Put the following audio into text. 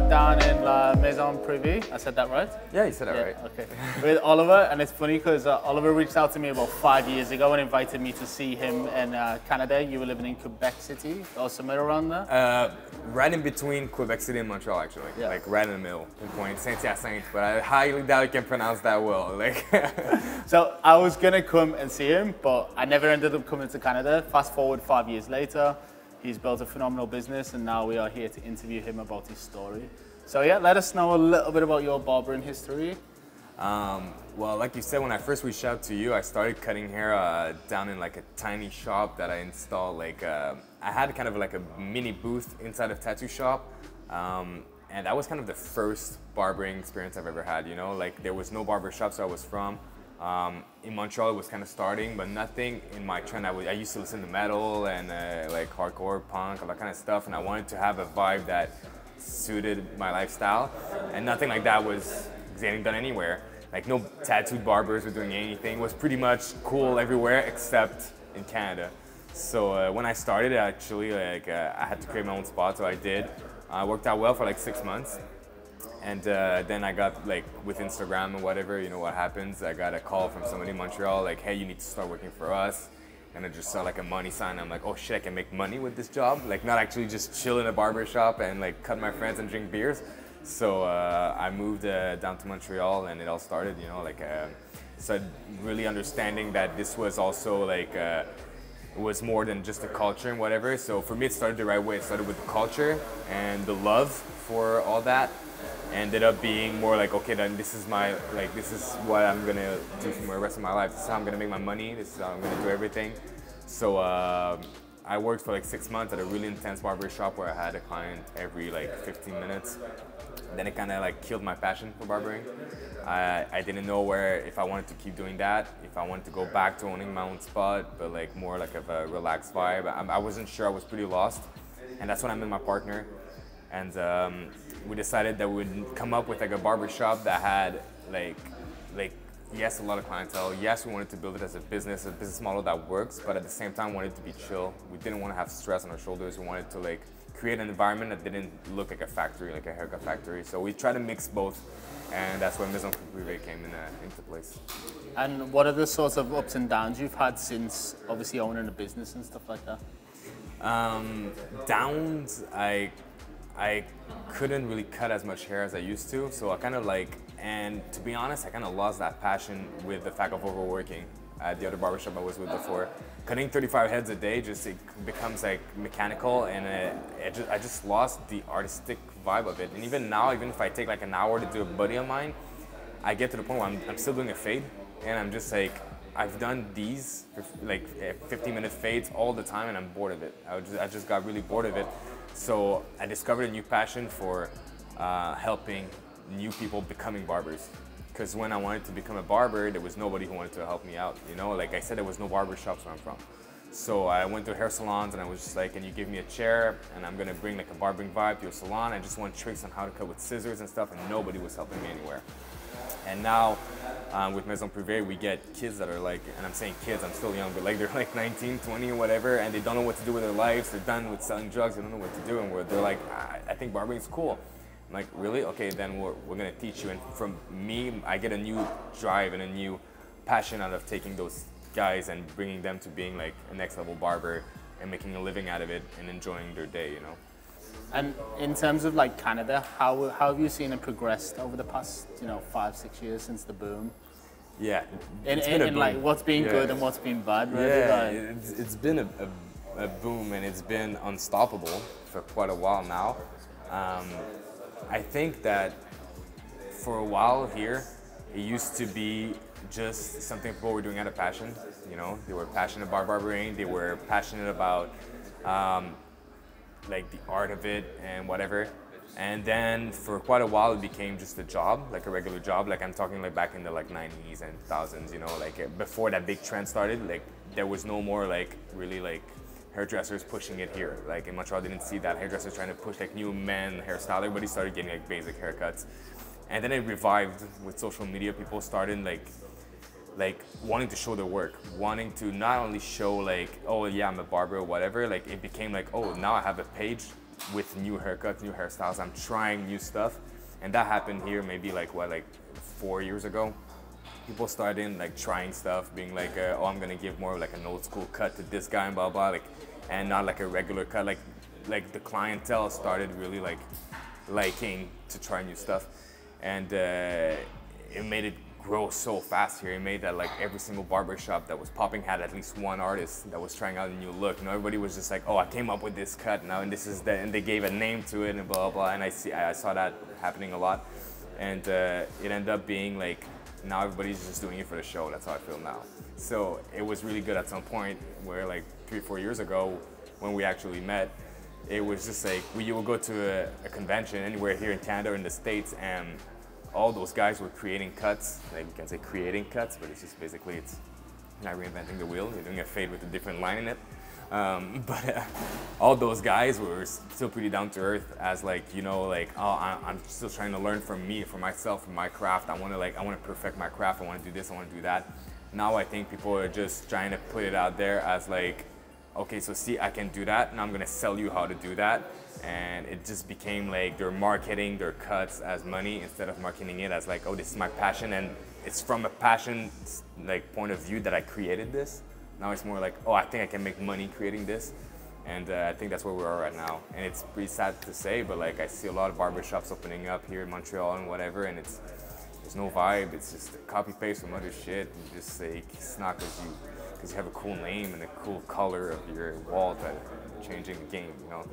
down in La Maison Privée. I said that right? Yeah, you said that right. Okay. With Oliver, and it's funny because Oliver reached out to me about 5 years ago and invited me to see him in Canada. You were living in Quebec City or somewhere around there? Right in between Quebec City and Montreal, actually. Yeah. Like right in the middle, in point Saint-Hyacinthe, but I highly doubt you can pronounce that well. Like. So I was gonna come and see him, but I never ended up coming to Canada. Fast forward 5 years later, he's built a phenomenal business, and now we are here to interview him about his story. So yeah, let us know a little bit about your barbering history. Well, like you said, when I first reached out to you, I started cutting hair down in like a tiny shop that I installed. Like I had kind of like a mini booth inside a tattoo shop, and that was kind of the first barbering experience I've ever had. You know, like there was no barbershops where I was from. In Montreal, it was kind of starting, but nothing in my trend. I used to listen to metal and like hardcore punk, all that kind of stuff, and I wanted to have a vibe that suited my lifestyle, and nothing like that was getting done anywhere. Like no tattooed barbers were doing anything. It was pretty much cool everywhere except in Canada. So when I started, actually, like I had to create my own spot, so I did. Worked out well for like 6 months. And then I got, like, with Instagram and whatever, you know what happens. I got a call from somebody in Montreal, like, hey, you need to start working for us. And I just saw like a money sign. I'm like, oh shit, I can make money with this job. Like, not actually just chill in a barber shop and like cut my friends and drink beers. So I moved down to Montreal, and it all started, you know, like, so really understanding that this was also like, it was more than just a culture and whatever. So for me, it started the right way. It started with the culture and the love for all that. Ended up being more like, okay, then this is my, like, this is what I'm gonna do for the rest of my life. This is how I'm gonna make my money. This is how I'm gonna do everything. So I worked for like 6 months at a really intense barber shop where I had a client every like 15 minutes. Then it kind of like killed my passion for barbering. I didn't know if I wanted to keep doing that, if I wanted to go back to owning my own spot, but like more like of a relaxed vibe. I wasn't sure, I was pretty lost. And that's when I met my partner. And we decided that we would come up with like a barber shop that had like yes, a lot of clientele. Yes, we wanted to build it as a business model that works, but at the same time wanted it to be chill. We didn't want to have stress on our shoulders. We wanted to like create an environment that didn't look like a factory, like a haircut factory. So we tried to mix both, and that's when Maison Privée came into place. And what are the sorts of ups and downs you've had since obviously owning a business and stuff like that? Downs, I couldn't really cut as much hair as I used to, so I kind of like, and to be honest, I kind of lost that passion with the fact of overworking at the other barbershop I was with before. Cutting 35 heads a day, it becomes like mechanical, and I just lost the artistic vibe of it. And even now, even if I take like an hour to do a buddy of mine, I get to the point where I'm still doing a fade, and I'm just like, I've done these like 15-minute fades all the time, and I'm bored of it. I just got really bored of it. So I discovered a new passion for helping new people becoming barbers. Because when I wanted to become a barber, there was nobody who wanted to help me out. You know, like I said, there was no barber shops where I'm from. So I went to hair salons, and I was just like, can you give me a chair? And I'm gonna bring like a barbering vibe to a salon. I just want tricks on how to cut with scissors and stuff, and nobody was helping me anywhere. And now with Maison Privée, we get kids that are like, and I'm saying kids, I'm still young, but like they're like 19, 20 or whatever, and they don't know what to do with their lives. They're done with selling drugs, they don't know what to do, and they're like, I think barbering is cool. I'm like, really? Okay, then we're gonna teach you. And from me, I get a new drive and a new passion out of taking those guys and bringing them to being like a next level barber and making a living out of it and enjoying their day, you know? And in terms of like Canada, how have you seen it progressed over the past, 5-6 years since the boom? Yeah, it's been a boom. Like what's been good and what's been bad, really? Yeah, it's been a boom, and it's been unstoppable for quite a while now. I think that for a while here, it used to be just something people were doing out of passion. You know, they were passionate about barbering, they were passionate about like the art of it and whatever. And then for quite a while it became just a job, like a regular job. Like I'm talking like back in the like 90s and 2000s, you know, like before that big trend started, like there was no more like really like hairdressers pushing it here. Like in Montreal, I didn't see that hairdressers trying to push like new men hairstyle. Everybody started getting like basic haircuts. And then it revived with social media. People started like wanting to show their work, wanting to not only show like, oh yeah, I'm a barber or whatever, like it became like, oh, now I have a page with new haircuts, new hairstyles. I'm trying new stuff, and that happened here maybe like 4 years ago. People started like trying stuff, being like, oh, I'm gonna give more like an old school cut to this guy and blah blah, like, and not like a regular cut. Like the clientele started really like liking to try new stuff, and it made it grow so fast here. It made that like every single barbershop that was popping had at least one artist that was trying out a new look. You know, everybody was just like, oh, I came up with this cut now, and this is the, and they gave a name to it and blah blah. And I saw that happening a lot, and it ended up being like, now everybody's just doing it for the show. That's how I feel now. So it was really good at some point where like 3-4 years ago when we actually met, it was just like, you will go to a convention anywhere here in Canada or in the States, and all those guys were creating cuts. Like you can say creating cuts, but it's just basically, it's not reinventing the wheel. You're doing a fade with a different line in it. But all those guys were still pretty down to earth, as like, you know, like, oh, I'm still trying to learn from me, for myself, from my craft. I want to perfect my craft. I want to do this. I want to do that. Now I think people are just trying to put it out there as like, okay, so see, I can do that, and I'm gonna sell you how to do that. And it just became like they're marketing their cuts as money instead of marketing it as like, oh, this is my passion, and it's from a passion like point of view that I created this. Now it's more like, oh, I think I can make money creating this. And I think that's where we are right now. And it's pretty sad to say, but like I see a lot of barbershops opening up here in Montreal and whatever, and there's no vibe. It's just a copy paste from other shit. And just like, it's not because you have a cool name and a cool color of your wall that changing the game, you know?